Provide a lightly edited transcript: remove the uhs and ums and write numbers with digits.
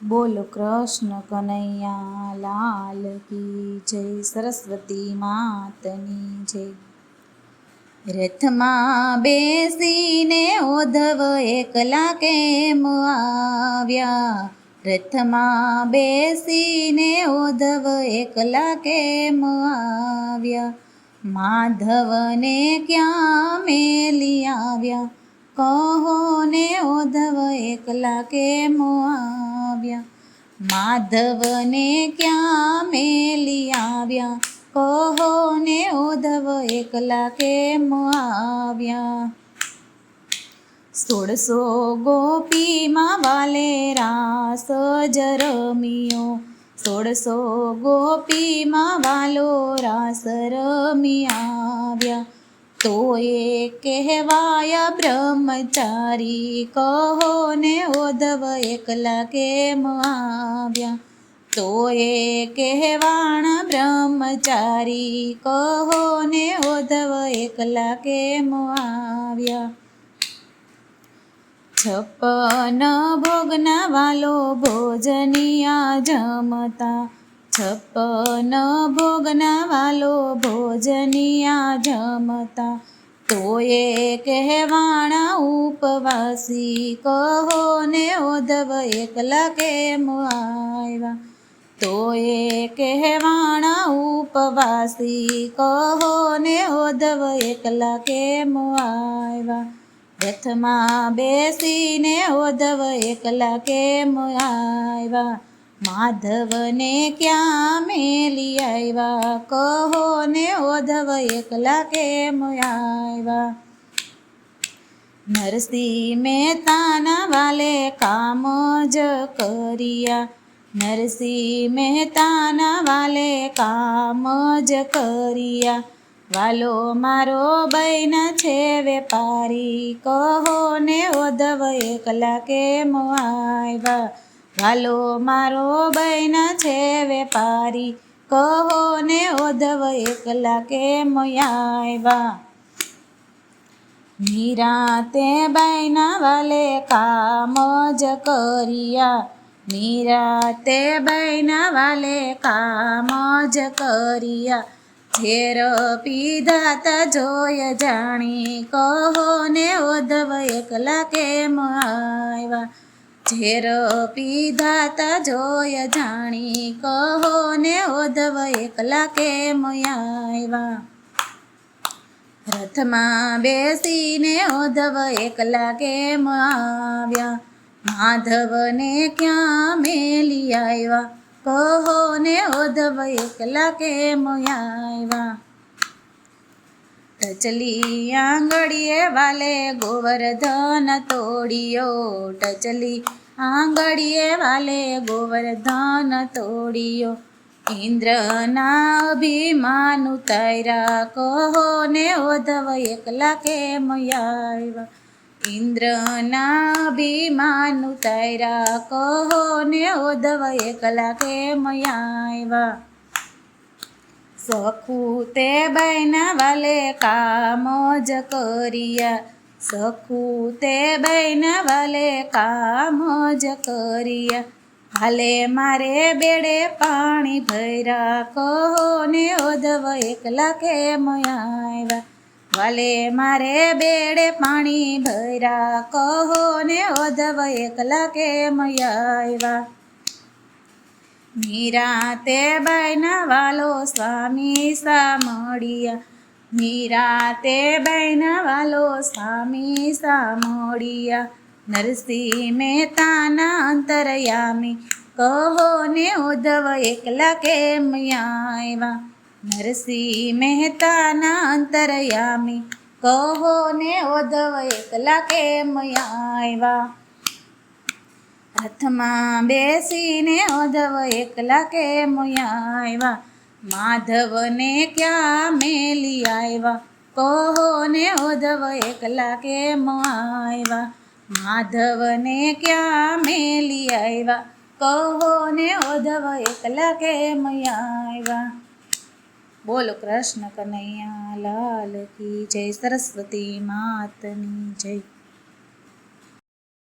બોલો કૃષ્ણ કનૈયા લાલ કી જય, સરસ્વતી માતની જય। રથમાં બેસીને ઉદ્ધવ એકલા કેમ આવ્યા? રથમાં બેસીને ઉદ્ધવ એકલા કેમ આવ્યા? માધવને ક્યાં મેલી આવ્યા? કહો ને ઉદ્ધવ એકલા કેમ આવ્યા? માધવને ક્યાં મેલી આવ્યા? કહો ને ઉદ્ધવ એકલા કેમ આવ્યા? 16 ગોપીમાં વાલે રાસ જ રમ્યો, 16 ગોપીમાં વાલો રાસ રમી આવ્યા। તો એ કહેવાયા બ્રહ્મચારી, કહો ને ઉદ્ધવ એકલા કેમ આવ્યા? તો એ કહેવાણા બ્રહ્મચારી, કહો ને ઉદ્ધવ એકલા કેમ આવ્યા? 56 ભોગના વાલો ભોજનિયા જમતા, 56 ભોગના વાલો ભોજનિયા જમતા। તો એ કહેવાણા ઉપવાસી, કહો ને ઉદ્ધવ એકલા કેમ આવ્યા? તો એ કહેવાણા ઉપવાસી, કહો ને ઉદ્ધવ એકલા કેમ આવ્યા? રથમાં બેસીને ઉદ્ધવ એકલા કેમ આવ્યા? માધવને ક્યાં મેલી આવ્યા? કહો ને ઉદ્ધવ એકલા કેમ આવ્યા? નરસિંહ મહેતાના વાલે કામ જ કર્યા, નરસિંહ મહેતાના વાલે કામ જ કર્યા। વાલો મારો બૈના છે વેપારી, કહો ને ઉદ્ધવ એકલા કેમ આવ્યા? વાલો મારો બૈના છે વેપારી, કહો ને ઉદ્ધવ એકલા કેમ આવ્યા? નિરાતે બૈના વાલે કામ જ કર્યા, નિરાતે બૈના વાલે કામ જ કર્યા। ઝેર પીધા તા જોય જાણી, કહો ને ઉદ્ધવ એકલા કેમ આવ્યા? ઝેર પીધા તા જોય જાણી, કહો ને ઉદ્ધવ એકલા કેમ આવ્યા? રથમાં બેસીને ઉદ્ધવ એકલા કેમ આવ્યા? માધવને ક્યાં મેલી આવ્યા? કહો ને ઉદ્ધવ એકલા કેમ આવ્યા? ટચલી આંગળીએ વાલે ગોવર્ધન તોડિયો, ટચલી આંગળીએ વાલે ગોવર્ધન તોડિયો। ઇન્દ્રના અભિમાન ઉતાર્યા, કહો ને ઉદ્ધવ એકલા કેમ આવ્યા? ઇન્દ્રના અભિમાન ઉતાર્યા, કહો ને ઉદ્ધવ એકલા કેમ આવ્યા? સખું તે બૈના વાલે કામ જ કર્યા, સખું તે બૈના વાલે કામ જ કર્યા। હાલે મારે બેડે પાણી ભર્યા, કહો ને ઉદ્ધવ એકલા કેમ આવ્યા? વાલે મારે બેડે પાણી ભર્યા, કહો ને ઉદ્ધવ એકલા કેમ આવ્યા? નિરાતે બૈના વાલો સ્વામી સામળિયા, નિરાતે બૈના વાલો સ્વામી સામળિયા। નરસિંહ મહેતાના અંતરયામી, કહો ને ઉદ્ધવ એકલા કેમ આવ્યા? નરસિંહ મહેતાના અંતરયામી, કહો ને ઉદ્ધવ એકલા કેમ આવ્યા? રથમાં બેસીને ઉદ્ધવ એકલા કેમ આવ્યા? માધવને ક્યાં મેલી આવ્યા? કહો ને ઉદ્ધવ એકલા કેમ આવ્યા? માધવને ક્યાં મેલી આવ્યા? કહો ને ઉદ્ધવ એકલા કેમ આવ્યા? બોલો કૃષ્ણ કનૈયા લાલ કી જય, સરસ્વતી માતની જય।